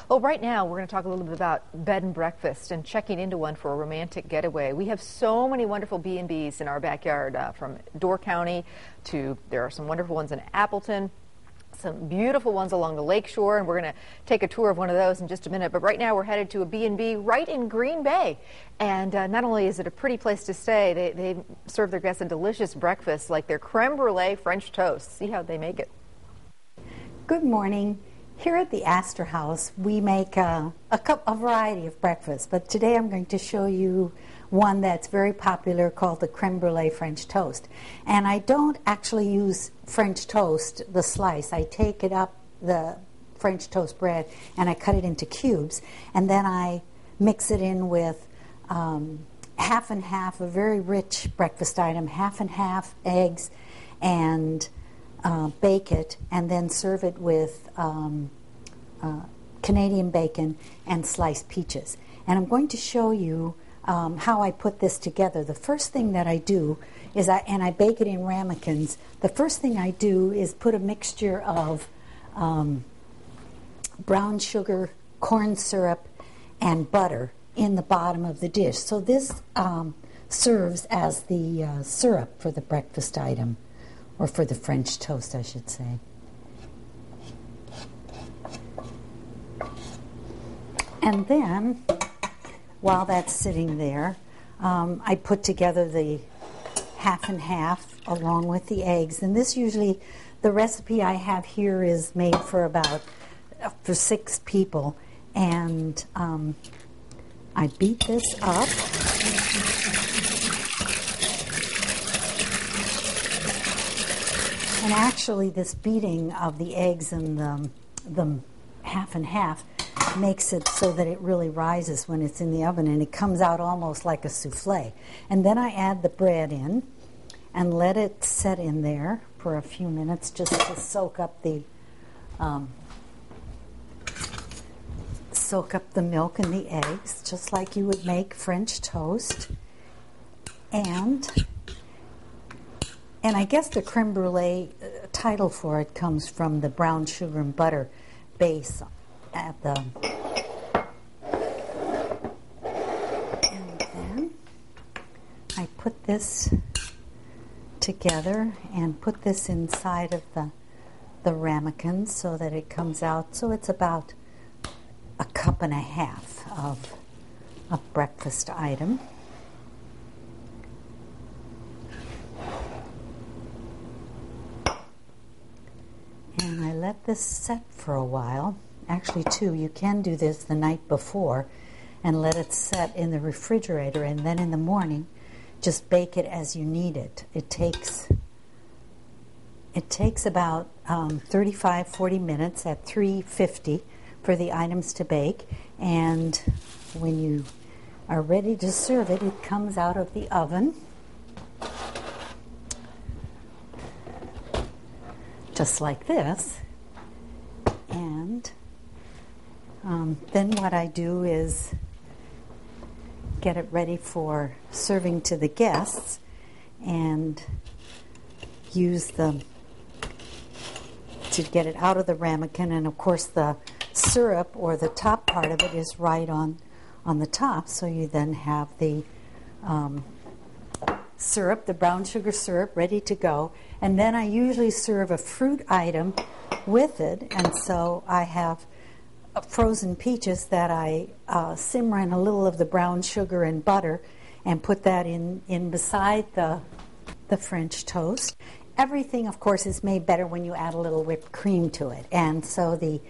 Well, right now we're going to talk a little bit about bed and breakfast and checking into one for a romantic getaway. We have so many wonderful B&Bs in our backyard, from Door County to there are some wonderful ones in Appleton, some beautiful ones along the lake shore, and we're going to take a tour of one of those in just a minute. But right now we're headed to a B&B right in Green Bay. And not only is it a pretty place to stay, they serve their guests a delicious breakfast like their creme brulee French toast. See how they make it. Good morning. Here at the Astor House, we make a variety of breakfasts, but today I'm going to show you one that's very popular called the creme brulee French toast. And I don't actually use French toast, the slice. I take it up, the French toast bread, and I cut it into cubes, and then I mix it in with half and half, a very rich breakfast item, half and half eggs, and bake it, and then serve it with Canadian bacon and sliced peaches. And I'm going to show you how I put this together. The first thing that I do is I bake it in ramekins. The first thing I do is put a mixture of brown sugar, corn syrup, and butter in the bottom of the dish. So this serves as the syrup for the breakfast item, or for the French toast, I should say. And then, while that's sitting there, I put together the half and half along with the eggs. And this usually, the recipe I have here is made for for 6 people. And I beat this up. And actually, this beating of the eggs and the half and half makes it so that it really rises when it's in the oven, and it comes out almost like a souffle. And then I add the bread in and let it set in there for a few minutes just to soak up the milk and the eggs, just like you would make French toast. And I guess the creme brulee title for it comes from the brown sugar and butter base at the. And then I put this together and put this inside of the ramekins so that it comes out. So it's about a cup and a half of a breakfast item. And I let this set for a while. Actually, too, you can do this the night before and let it set in the refrigerator, and then in the morning just bake it as you need it. It takes about 35-40 minutes at 350 for the items to bake, and when you are ready to serve it, it comes out of the oven just like this. And then what I do is get it ready for serving to the guests and use to get it out of the ramekin. And of course the syrup, or the top part of it, is right on the top, so you then have the syrup, the brown sugar syrup, ready to go. And then I usually serve a fruit item with it, and so I have frozen peaches that I simmer in a little of the brown sugar and butter and put that in beside the French toast. Everything, of course, is made better when you add a little whipped cream to it. And so the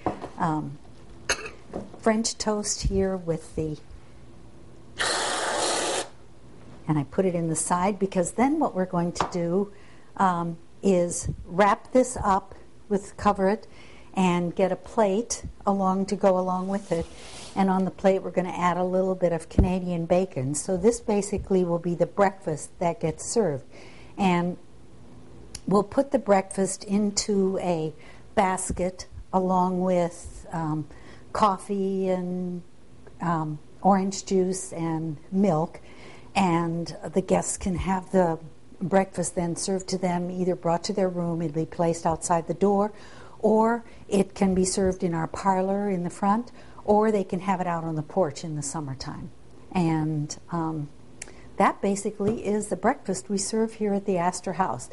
French toast here with the... And I put it in the side, because then what we're going to do is wrap this up, cover it, and get a plate to go along with it. And on the plate we're going to add a little bit of Canadian bacon. So this basically will be the breakfast that gets served. And we'll put the breakfast into a basket along with coffee and orange juice and milk. And the guests can have the breakfast then served to them, either brought to their room, it'll be placed outside the door, or it can be served in our parlor in the front, or they can have it out on the porch in the summertime. And that basically is the breakfast we serve here at the Astor House.